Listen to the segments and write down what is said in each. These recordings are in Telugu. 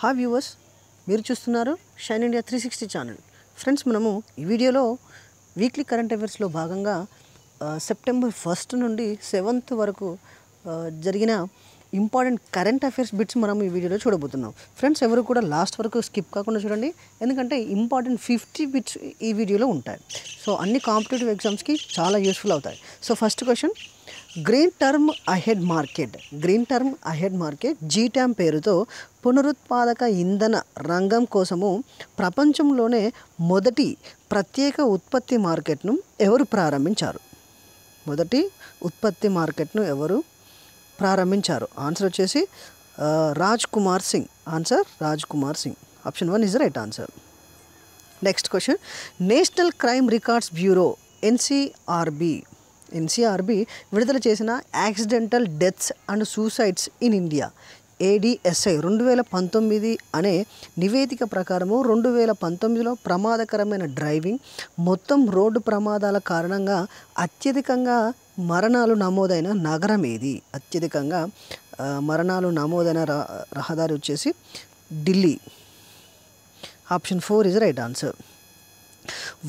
హాయ్ వ్యూవర్స్, మీరు చూస్తున్నారు షైన్ ఇండియా 360 ఛానల్. ఫ్రెండ్స్, మనము ఈ వీడియోలో వీక్లీ కరెంట్ అఫైర్స్లో భాగంగా సెప్టెంబర్ 1 నుండి 7th వరకు జరిగిన ఇంపార్టెంట్ కరెంట్ అఫైర్స్ బిట్స్ మనం ఈ వీడియోలో చూడబోతున్నాం. ఫ్రెండ్స్, ఎవరు కూడా లాస్ట్ వరకు స్కిప్ కాకుండా చూడండి, ఎందుకంటే ఇంపార్టెంట్ 50 బిట్స్ ఈ వీడియోలో ఉంటాయి. సో అన్ని కాంపిటేటివ్ ఎగ్జామ్స్కి చాలా యూస్ఫుల్ అవుతాయి. So first question, green term ahead market GTAM పేరుతో పునరుత్పాదక ఇంధన రంగం కోసము ప్రపంచంలోనే మొదటి ప్రత్యేక ఉత్పత్తి మార్కెట్ను ఎవరు ప్రారంభించారు? ఆన్సర్ వచ్చేసి Raj Kumar Singh. Option 1 is right answer. Next question, national crime records bureau NCRB విడుదల చేసిన accidental deaths and suicides in India ADSI 2019 అనే నివేదిక ప్రకారము 2019లో ప్రమాదకరమైన డ్రైవింగ్, మొత్తం రోడ్డు ప్రమాదాల కారణంగా అత్యధికంగా మరణాలు నమోదైన నగరం ఏది? రహదారి వచ్చేసి Delhi. Option 4 is right answer.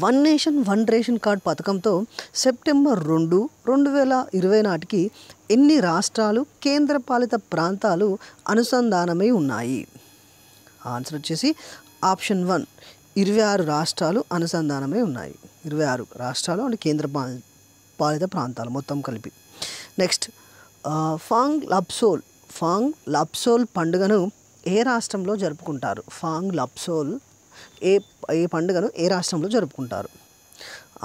One nation one ration card పథకంతో సెప్టెంబర్ 2, 2020 నాటికి ఎన్ని రాష్ట్రాలు, కేంద్రపాలిత ప్రాంతాలు అనుసంధానమై ఉన్నాయి? ఆన్సర్ వచ్చేసి ఆప్షన్ 1 26 రాష్ట్రాలు అనుసంధానమై ఉన్నాయి. 26 రాష్ట్రాలు అండ్ కేంద్రపాలిత ప్రాంతాలు మొత్తం కలిపి. నెక్స్ట్, ఫాంగ్ లప్సోల్ పండుగను ఏ రాష్ట్రంలో జరుపుకుంటారు? ఏ పండుగను ఏ రాష్ట్రంలో జరుపుకుంటారు?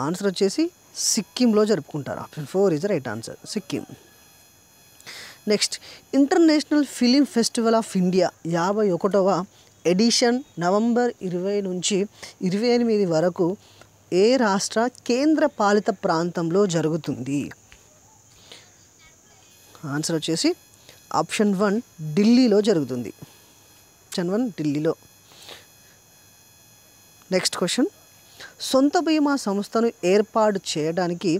ఆన్సర్ వచ్చేసి సిక్కింలో జరుపుకుంటారు. Option 4 is right answer, Sikkim. Next, international film festival of India 51వ ఎడిషన్ నవంబర్ 20 నుంచి 28 వరకు ఏ రాష్ట్ర కేంద్ర పాలిత ప్రాంతంలో జరుగుతుంది? ఆన్సర్ వచ్చేసి ఆప్షన్ 1 ఢిల్లీలో జరుగుతుంది. ఢిల్లీలో. నెక్స్ట్ క్వశ్చన్, సొంత బీమా సంస్థను ఏర్పాటు చేయడానికి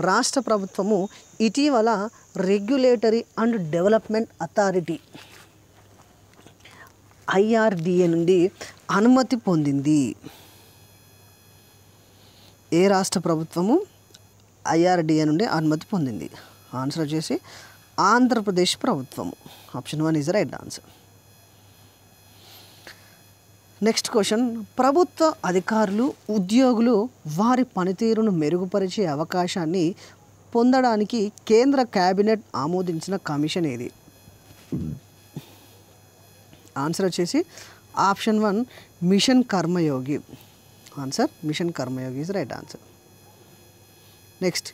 రాష్ట్ర ప్రభుత్వము ఇటీవల regulatory and development authority IRDA నుండి అనుమతి పొందింది. ఏ రాష్ట్ర ప్రభుత్వము IRDA నుండి అనుమతి పొందింది? ఆన్సర్ వచ్చేసి ఆంధ్రప్రదేశ్ ప్రభుత్వము. Option 1 is right answer. Next question, ప్రభుత్వ అధికారులు, ఉద్యోగులు వారి పనితీరును మెరుగుపరిచే అవకాశాన్ని పొందడానికి కేంద్ర కేబినెట్ ఆమోదించిన కమిషన్ ఏది? ఆన్సర్ వచ్చేసి option 1 mission Karmayogi. Mission Karmayogi is right answer. Next,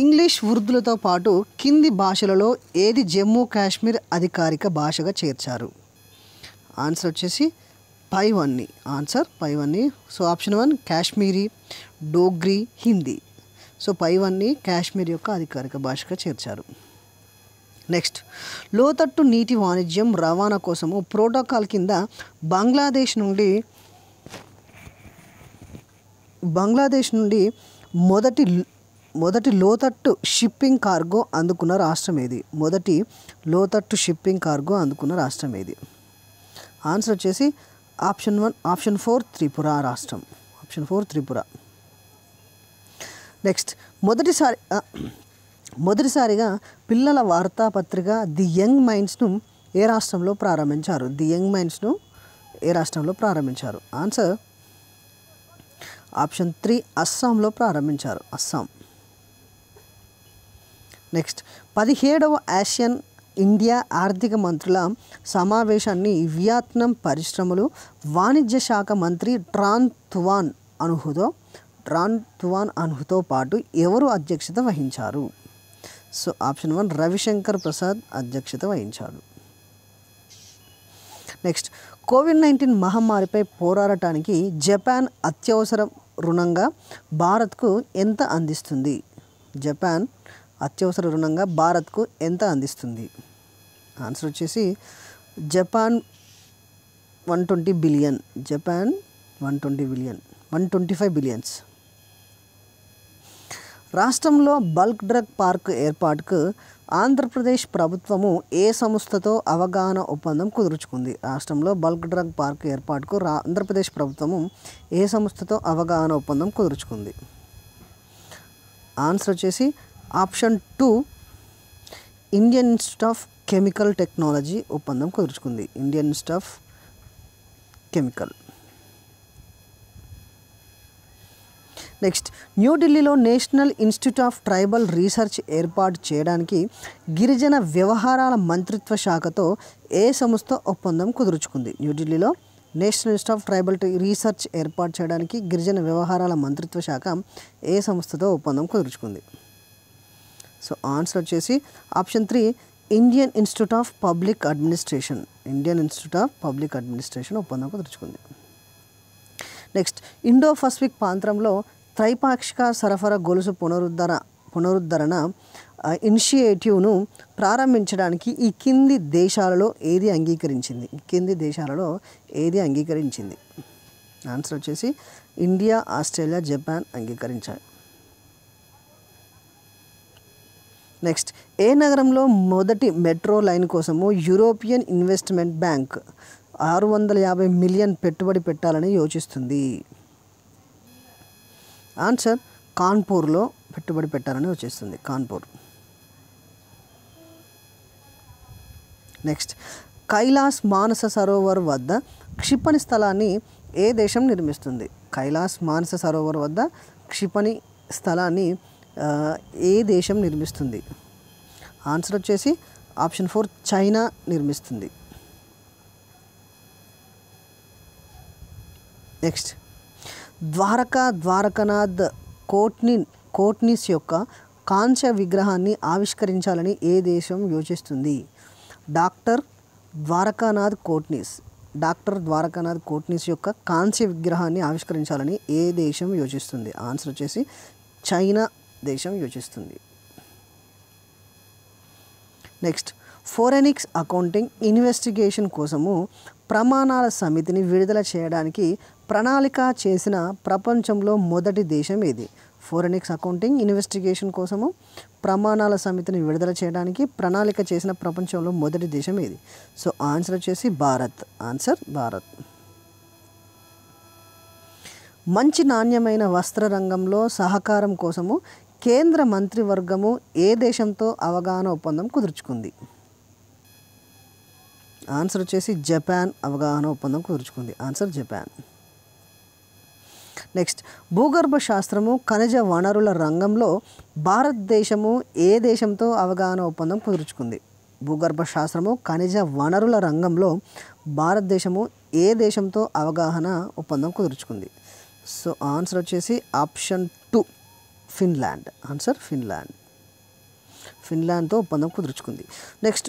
English, ఉర్దూలతో పాటు కింది భాషలలో ఏది జమ్మూ కాశ్మీర్ అధికారిక భాషగా చేర్చారు? ఆన్సర్ వచ్చేసి పైవన్నీ. So option 1 Kashmiri, Dogri, Hindi. So పైవన్నీ కాశ్మీర్ యొక్క అధికారిక భాషగా చేర్చారు. నెక్స్ట్, లోతట్టు నీటి వాణిజ్యం రవాణా కోసము ప్రోటోకాల్ కింద బంగ్లాదేశ్ నుండి మొదటి లోతట్టు షిప్పింగ్ కార్గో అందుకున్న రాష్ట్రం ఏది? ఆన్సర్ వచ్చేసి ఆప్షన్ 4 త్రిపుర రాష్ట్రం. త్రిపుర. నెక్స్ట్, మొదటిసారిగా పిల్లల వార్తాపత్రిక ది యంగ్ మైండ్స్ను ఏ రాష్ట్రంలో ప్రారంభించారు? ఆన్సర్ ఆప్షన్ 3 అస్సాంలో ప్రారంభించారు. నెక్స్ట్, 17వ ఆసియన్ ఇండియా ఆర్థిక మంత్రుల సమావేశాన్ని వియత్నాం పరిశ్రమలు, వాణిజ్య శాఖ మంత్రి ట్రాన్ తువాన్ అన్హుతో పాటు ఎవరు అధ్యక్షత వహించారు? సో ఆప్షన్ 1 రవిశంకర్ ప్రసాద్ అధ్యక్షత వహించాడు. నెక్స్ట్, కోవిడ్-19 మహమ్మారిపై పోరాడటానికి జపాన్ అత్యవసర రుణంగా భారత్కు ఎంత అందిస్తుంది? ఆన్సర్ వచ్చేసి జపాన్ 125 బిలియన్స్. రాష్ట్రంలో బల్క్ డ్రగ్ పార్క్ ఏర్పాటుకు ఆంధ్రప్రదేశ్ ప్రభుత్వము ఏ సంస్థతో అవగాహన ఒప్పందం కుదుర్చుకుంది? రాష్ట్రంలో బల్క్ డ్రగ్ పార్క్ ఏర్పాటుకు ఆంధ్రప్రదేశ్ ప్రభుత్వము ఏ సంస్థతో అవగాహన ఒప్పందం కుదుర్చుకుంది? ఆన్సర్ వచ్చేసి option 2 Indian institute of chemical technology ఒప్పందం కుదుర్చుకుంది. Indian institute of chemical. Next, న్యూఢిల్లీలో national institute of tribal research ఏర్పాటు చేయడానికి గిరిజన వ్యవహారాల మంత్రిత్వ శాఖతో ఏ సంస్థ ఒప్పందం కుదుర్చుకుంది? న్యూఢిల్లీలో national institute of tribal research ఏర్పాటు చేయడానికి గిరిజన వ్యవహారాల మంత్రిత్వ శాఖ ఏ సంస్థతో ఒప్పందం కుదుర్చుకుంది? సో ఆన్సర్ వచ్చేసి option 3 Indian institute of public administration. Indian institute of public administration ఒప్పందం కుదుర్చుకుంది. నెక్స్ట్, ఇండో పసిఫిక్ ప్రాంతంలో త్రైపాక్షిక సరఫరా గొలుసు పునరుద్ధరణ ఇనిషియేటివ్ను ప్రారంభించడానికి ఈ కింది దేశాలలో ఏది అంగీకరించింది? ఆన్సర్ వచ్చేసి ఇండియా, ఆస్ట్రేలియా, జపాన్ అంగీకరించాయి. నెక్స్ట్, ఏ నగరంలో మొదటి మెట్రో లైన్ కోసము యూరోపియన్ ఇన్వెస్ట్మెంట్ బ్యాంక్ 650 మిలియన్ పెట్టుబడి పెట్టాలని యోచిస్తుంది? ఆన్సర్ కాన్పూర్లో పెట్టుబడి పెట్టాలని యోచిస్తుంది. కాన్పూర్. నెక్స్ట్, కైలాస్ మానస సరోవర్ వద్ద క్షిపణి స్థలాన్ని ఏ దేశం నిర్మిస్తుంది? కైలాస్ మానస సరోవర్ వద్ద క్షిపణి స్థలాన్ని ఏ దేశం నిర్మిస్తుంది? ఆన్సర్ వచ్చేసి ఆప్షన్ 4 చైనా నిర్మిస్తుంది. నెక్స్ట్, ద్వారకానాథ్ కోట్నీస్ యొక్క కాంస్య విగ్రహాన్ని ఆవిష్కరించాలని ఏ దేశం యోచిస్తుంది? డాక్టర్ ద్వారకానాథ్ కోట్నీస్ యొక్క కాంస్య విగ్రహాన్ని ఆవిష్కరించాలని ఏ దేశం యోచిస్తుంది? ఆన్సర్ వచ్చేసి చైనా దేశం యోచిస్తుంది. నెక్స్ట్, ఫోరెన్సిక్ అకౌంటింగ్ ఇన్వెస్టిగేషన్ కోసము ప్రమాణాల సమితిని విడుదల చేయడానికి ప్రణాళిక చేసిన ప్రపంచంలో మొదటి దేశం ఏది? ఫోరెన్సిక్ అకౌంటింగ్ ఇన్వెస్టిగేషన్ కోసము ప్రమాణాల సమితిని విడుదల చేయడానికి ప్రణాళిక చేసిన ప్రపంచంలో మొదటి దేశం ఏది? సో ఆన్సర్ వచ్చేసి భారత్. ఆన్సర్ భారత్. మంచి నాణ్యమైన వస్త్ర రంగంలో సహకారం కోసము కేంద్ర మంత్రివర్గము ఏ దేశంతో అవగాహన ఒప్పందం కుదుర్చుకుంది? ఆన్సర్ వచ్చేసి జపాన్ అవగాహన ఒప్పందం కుదుర్చుకుంది. Answer Japan. నెక్స్ట్, భూగర్భ శాస్త్రము ఖనిజ వనరుల రంగంలో భారతదేశము ఏ దేశంతో అవగాహన ఒప్పందం కుదుర్చుకుంది? భూగర్భ శాస్త్రము ఖనిజ వనరుల రంగంలో భారతదేశము ఏ దేశంతో అవగాహన ఒప్పందం కుదుర్చుకుంది? సో ఆన్సర్ వచ్చేసి ఆప్షన్ 2 ఫిన్లాండ్. Answer Finland. ఫిన్లాండ్తో ఒప్పందం కుదుర్చుకుంది. నెక్స్ట్,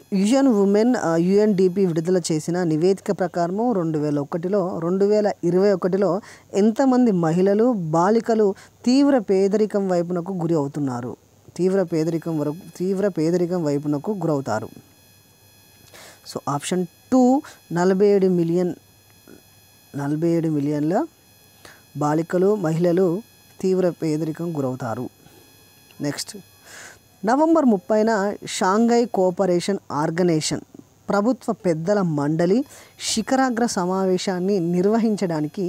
యుఎన్డిపి విడుదల చేసిన నివేదిక ప్రకారము 2021లో ఎంతమంది మహిళలు, బాలికలు తీవ్ర పేదరికం వైపునకు గురి అవుతున్నారు? తీవ్ర పేదరికం వైపునకు గురవుతారు. సో ఆప్షన్ 2 47 మిలియన్ల బాలికలు, మహిళలు తీవ్ర పేదరికం గురవుతారు. నెక్స్ట్, నవంబర్ 30న షాంఘై కోఆపరేషన్ ఆర్గనైజేషన్ ప్రభుత్వ పెద్దల మండలి శిఖరాగ్ర సమావేశాన్ని నిర్వహించడానికి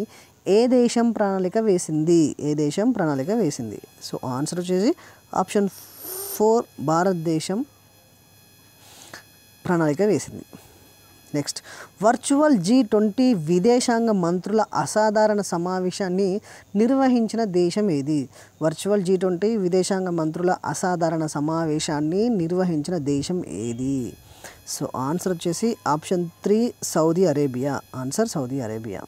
ఏ దేశం ప్రణాళిక వేసింది? సో ఆన్సర్ వచ్చేసి ఆప్షన్ 4 భారతదేశం ప్రణాళిక వేసింది. నెక్స్ట్, వర్చువల్ G20 విదేశాంగ మంత్రుల అసాధారణ సమావేశాన్ని నిర్వహించిన దేశం ఏది? వర్చువల్ G20 విదేశాంగ మంత్రుల అసాధారణ సమావేశాన్ని నిర్వహించిన దేశం ఏది? సో ఆన్సర్ వచ్చేసి option 3 Saudi Arabia. Answer Saudi Arabia.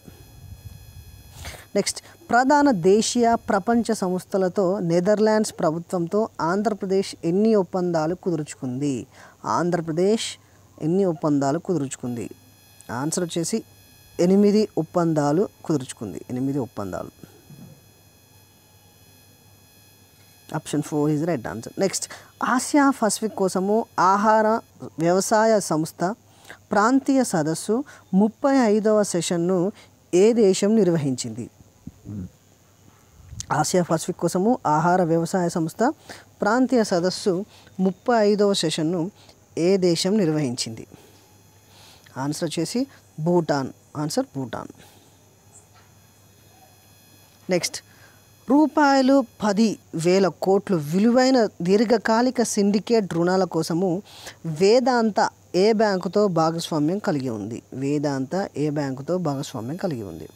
Next, ప్రధాన దేశీయ ప్రపంచ సంస్థలతో నెదర్లాండ్స్ ప్రభుత్వంతో ఆంధ్రప్రదేశ్ ఎన్ని ఒప్పందాలు కుదుర్చుకుంది? ఆంధ్రప్రదేశ్ ఎన్ని ఒప్పందాలు కుదుర్చుకుంది? ఆన్సర్ వచ్చేసి 8 ఒప్పందాలు కుదుర్చుకుంది. 8 ఒప్పందాలు. Option 4 is right answer. Next, Asia Pacific కోసము ఆహార వ్యవసాయ సంస్థ ప్రాంతీయ సదస్సు 35వ సెషన్ను ఏ దేశం నిర్వహించింది? ఆసియా పసిఫిక్ కోసము ఆహార వ్యవసాయ సంస్థ ప్రాంతీయ సదస్సు 35వ సెషన్ను ఏ దేశం నిర్వహించింది? ఆన్సర్ వచ్చేసి భూటాన్. ఆన్సర్ భూటాన్. నెక్స్ట్, రూపాయలు 10,000 కోట్లు విలువైన దీర్ఘకాలిక సిండికేట్ రుణాల కోసము వేదాంత ఏ బ్యాంకుతో భాగస్వామ్యం కలిగి ఉంది? వేదాంత ఏ బ్యాంకుతో భాగస్వామ్యం కలిగి ఉంది?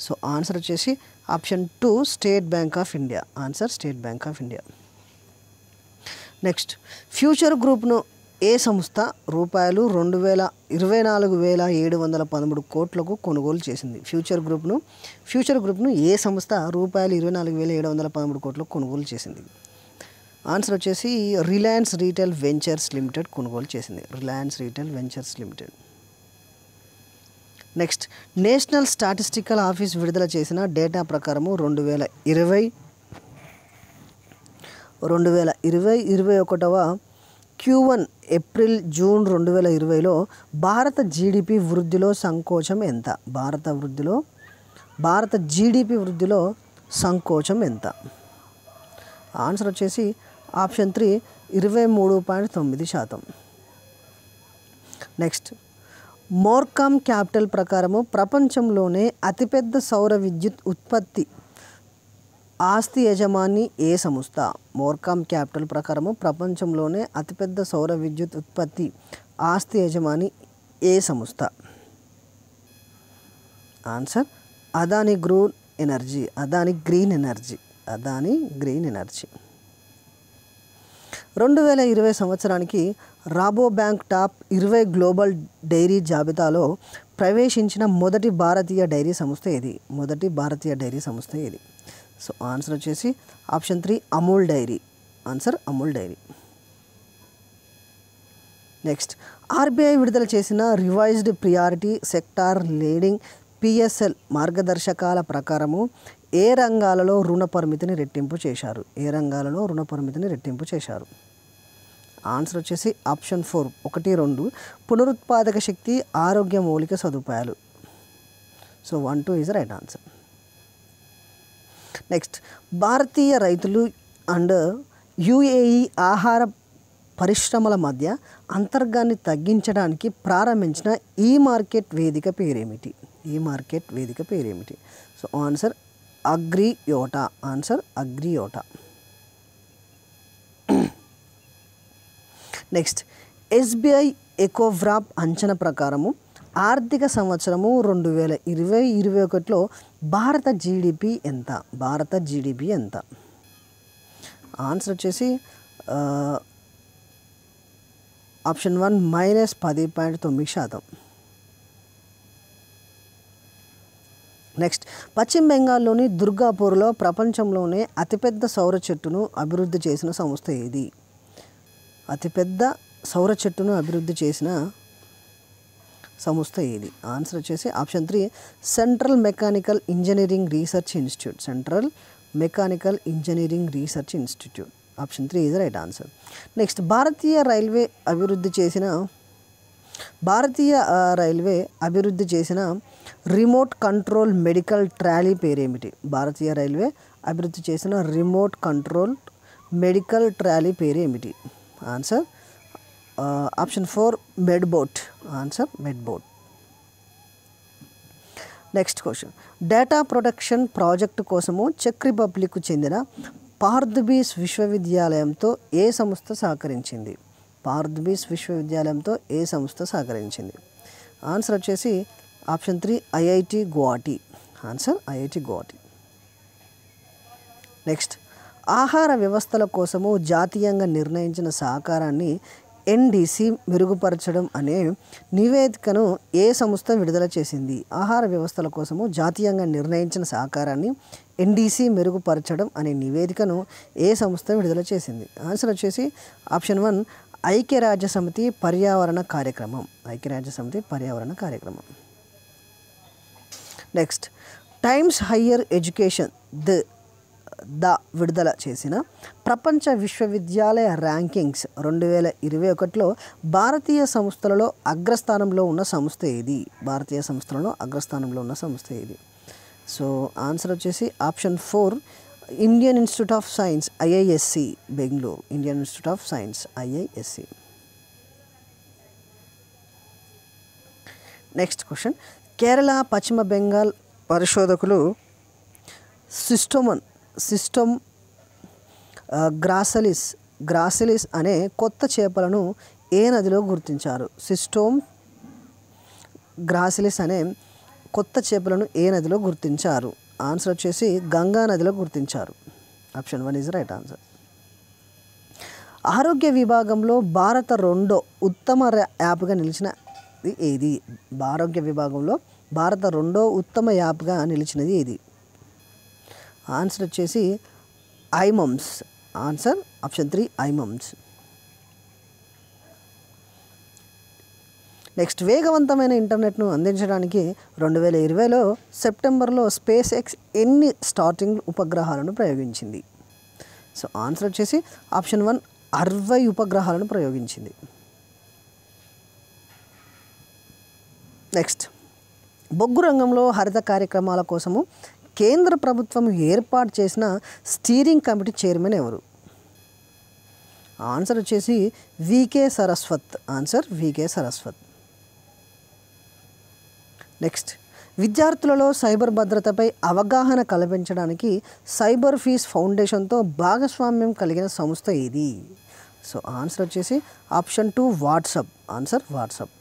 సో ఆన్సర్ వచ్చేసి option 2 state bank of India. Answer state bank of India. Next, future గ్రూప్ను ఏ సంస్థ రూపాయలు 24,713 కోట్లకు కొనుగోలు చేసింది? ఫ్యూచర్ గ్రూప్ను ఏ సంస్థ రూపాయలు 24,713 కోట్లకు కొనుగోలు చేసింది? ఆన్సర్ వచ్చేసి రిలయన్స్ రీటైల్ వెంచర్స్ లిమిటెడ్ కొనుగోలు చేసింది. Reliance retail ventures limited. Next, national statistical office విడుదల చేసిన డేటా ప్రకారము 2020-21వ Q1 ఏప్రిల్ జూన్ 2020లో భారత జీడిపి వృద్ధిలో సంకోచం ఎంత? భారత జీడిపి వృద్ధిలో సంకోచం ఎంత? ఆన్సర్ వచ్చేసి ఆప్షన్ 3 23.9%. నెక్స్ట్, మోర్కామ్ క్యాపిటల్ ప్రకారము ప్రపంచంలోనే అతిపెద్ద సౌర విద్యుత్ ఉత్పత్తి ఆస్తి యజమాని ఏ సంస్థ? మోర్కామ్ క్యాపిటల్ ప్రకారము ప్రపంచంలోనే అతిపెద్ద సౌర విద్యుత్ ఉత్పత్తి ఆస్తి యజమాని ఏ సంస్థ? Answer Adani green energy. 2020 సంవత్సరానికి రాబో బ్యాంక్ టాప్ 20 గ్లోబల్ డైరీ జాబితాలో ప్రవేశించిన మొదటి భారతీయ డైరీ సంస్థ ఏది? సో ఆన్సర్ వచ్చేసి option 3 Amul dairy. Answer Amul dairy. Next, RBI విడుదల చేసిన revised priority sector lending PSL మార్గదర్శకాల ప్రకారము ఏ రంగాలలో రుణ పరిమితిని రెట్టింపు చేశారు? ఆన్సర్ వచ్చేసి ఆప్షన్ 4 1, 2 పునరుత్పాదక శక్తి, ఆరోగ్య మౌలిక సదుపాయాలు. So 1, 2 is right answer. Next, భారతీయ రైతులు అండ్ UAE ఆహార పరిశ్రమల మధ్య అంతర్గాన్ని తగ్గించడానికి ప్రారంభించిన ఈ మార్కెట్ వేదిక పేరేమిటి? సో ఆన్సర్ అగ్రియోటా. నెక్స్ట్, SBI ఎకోవ్రాప్ అంచనా ప్రకారము ఆర్థిక సంవత్సరము 2020-21లో భారత జీడిపి ఎంత? ఆన్సర్ వచ్చేసి ఆప్షన్ 1 -10.9%. నెక్స్ట్, పశ్చిమ బెంగాల్లోని దుర్గాపూర్లో ప్రపంచంలోనే అతిపెద్ద సౌర చెట్టును అభివృద్ధి చేసిన సంస్థ ఏది? ఆన్సర్ వచ్చేసి option 3 central mechanical engineering research institute. Option 3 is right answer. Next, భారతీయ రైల్వే అభివృద్ధి చేసిన రిమోట్ కంట్రోల్ మెడికల్ ట్రాలీ పేరేమిటి? Answer option 4 Medbot. Next question, data protection project కోసము చెక్ రిపబ్లిక్కు చెందిన పార్థుబీస్ విశ్వవిద్యాలయంతో ఏ సంస్థ సహకరించింది? ఆన్సర్ వచ్చేసి ఆప్షన్ 3 IIT గువాహటి. నెక్స్ట్, ఆహార వ్యవస్థల కోసము జాతీయంగా నిర్ణయించిన సహకారాన్ని NDC మెరుగుపరచడం అనే నివేదికను ఏ సంస్థ విడుదల చేసింది? ఆహార వ్యవస్థల కోసము జాతీయంగా నిర్ణయించిన సహకారాన్ని NDC మెరుగుపరచడం అనే నివేదికను ఏ సంస్థ విడుదల చేసింది? ఆన్సర్ వచ్చేసి ఆప్షన్ 1 ఐక్యరాజ్యసమితి పర్యావరణ కార్యక్రమం. నెక్స్ట్, టైమ్స్ హయ్యర్ ఎడ్యుకేషన్ విడుదల చేసిన ప్రపంచ విశ్వవిద్యాలయ ర్యాంకింగ్స్ 2021లో భారతీయ సంస్థలలో అగ్రస్థానంలో ఉన్న సంస్థ ఏది? సో ఆన్సర్ వచ్చేసి option 4 Indian institute of science IISc Bengaluru, Indian institute of science IISc. Next question, Kerala పశ్చిమ బెంగాల్ పరిశోధకులు సిస్టమ్ గ్రాసిలిస్ అనే కొత్త చేపలను ఏ నదిలో గుర్తించారు? సిస్టోమ్ గ్రాసిలిస్ అనే కొత్త చేపలను ఏ నదిలో గుర్తించారు? ఆన్సర్ వచ్చేసి గంగా నదిలో గుర్తించారు. Option 1 is right answer. ఆరోగ్య విభాగంలో భారత రెండో ఉత్తమ యాప్గా నిలిచినది ఏది? ఆరోగ్య విభాగంలో భారత రెండో ఉత్తమ యాప్గా నిలిచినది ఏది? ఆన్సర్ వచ్చేసి ఐమమ్స్. ఆన్సర్ ఆప్షన్ 3 ఐమమ్స్. నెక్స్ట్, వేగవంతమైన ఇంటర్నెట్ను అందించడానికి 2020లో సెప్టెంబర్లో స్పేస్ ఎక్స్ ఎన్ని స్టార్టింగ్ ఉపగ్రహాలను ప్రయోగించింది? సో ఆన్సర్ వచ్చేసి ఆప్షన్ 1 60 ఉపగ్రహాలను ప్రయోగించింది. నెక్స్ట్, బొగ్గు రంగంలో హరిత కార్యక్రమాల కోసము కేంద్ర ప్రభుత్వం ఏర్పాటు చేసిన స్టీరింగ్ కమిటీ చైర్మన్ ఎవరు? ఆన్సర్ వచ్చేసి V K Saraswat. Answer V K Saraswat. Next, విద్యార్థులలో సైబర్ భద్రతపై అవగాహన కల్పించడానికి సైబర్ ఫీస్ ఫౌండేషన్తో భాగస్వామ్యం కలిగిన సంస్థ ఏది? సో ఆన్సర్ వచ్చేసి option 2 WhatsApp. Answer WhatsApp.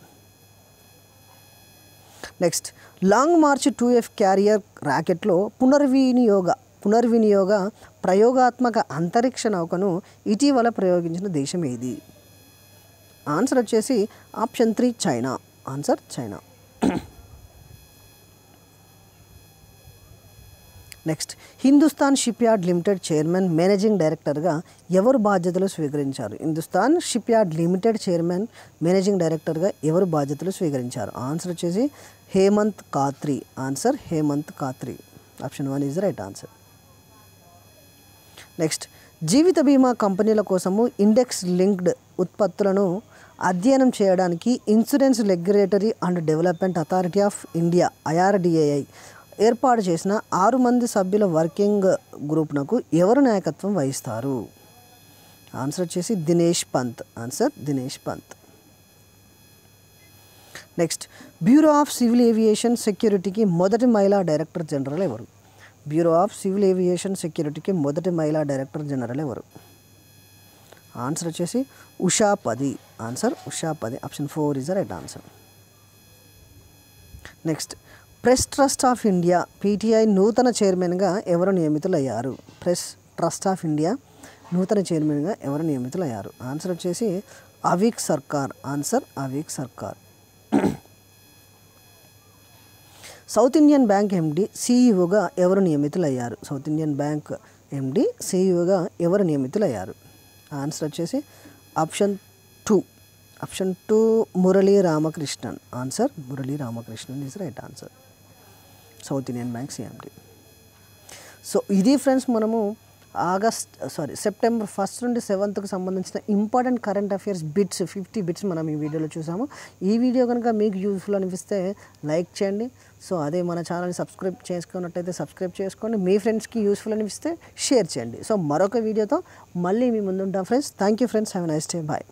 Next, long march 2F carrier ర్యాకెట్లో పునర్వినియోగ ప్రయోగాత్మక అంతరిక్ష నౌకను ఇటీవల ప్రయోగించిన దేశం ఏది? ఆన్సర్ వచ్చేసి option 3 China. Answer China. Next, Hindustan shipyard limited chairman managing డైరెక్టర్గా ఎవరు బాధ్యతలు స్వీకరించారు? Hindustan shipyard limited chairman managing డైరెక్టర్గా ఎవరు బాధ్యతలు స్వీకరించారు? ఆన్సర్ వచ్చేసి Hemant Khatri. Answer Hemant Khatri. Option 1 is right answer. Next, జీవిత బీమా కంపెనీల కోసము ఇండెక్స్ లింక్డ్ ఉత్పత్తులను అధ్యయనం చేయడానికి insurance regulatory and development authority of India IRDAI ఏర్పాటు చేసిన 6 మంది సభ్యుల వర్కింగ్ గ్రూప్నకు ఎవరు నాయకత్వం వహిస్తారు? ఆన్సర్ వచ్చేసి Dinesh Pant. Answer Dinesh Pant. Next, bureau of civil aviation సెక్యూరిటీకి మొదటి మహిళా డైరెక్టర్ జనరల్ ఎవరు? బ్యూరో ఆఫ్ సివిల్ ఏవియేషన్ సెక్యూరిటీకి మొదటి మహిళా డైరెక్టర్ జనరల్ ఎవరు? ఆన్సర్ వచ్చేసి ఉషా పది. ఆన్సర్ ఉషా పది. Option 4 is the right answer. Next, press trust of India PTI నూతన చైర్మన్గా ఎవరు నియమితులయ్యారు? ప్రెస్ ట్రస్ట్ ఆఫ్ ఇండియా నూతన చైర్మన్గా ఎవరు నియమితులయ్యారు? ఆన్సర్ వచ్చేసి అవీక్ సర్కార్. ఆన్సర్ అవీక్ సర్కార్. సౌత్ ఇండియన్ బ్యాంక్ MD CEOగా ఎవరు నియమితులయ్యారు? సౌత్ ఇండియన్ బ్యాంక్ MD CEOగా ఎవరు నియమితులయ్యారు? ఆన్సర్ వచ్చేసి option 2. Option 2 Murali Ramakrishnan. Answer Murali Ramakrishnan is right answer. South Indian bank CMD. So ఇది ఫ్రెండ్స్, మనము సెప్టెంబర్ 1 నుండి 7కు సంబంధించిన important current affairs bits 50 bits మనం ఈ వీడియోలో చూసాము. ఈ వీడియో కనుక మీకు యూస్ఫుల్ అనిపిస్తే లైక్ చేయండి. సో అదే మన ఛానల్ని సబ్స్క్రైబ్ చేసుకున్నట్టయితే సబ్స్క్రైబ్ చేసుకోండి. మీ ఫ్రెండ్స్కి యూస్ఫుల్ అనిపిస్తే షేర్ చేయండి. సో మరొక వీడియోతో మళ్ళీ మీ ముందుంటాం friends. Thank you friends. Have a nice day. Bye.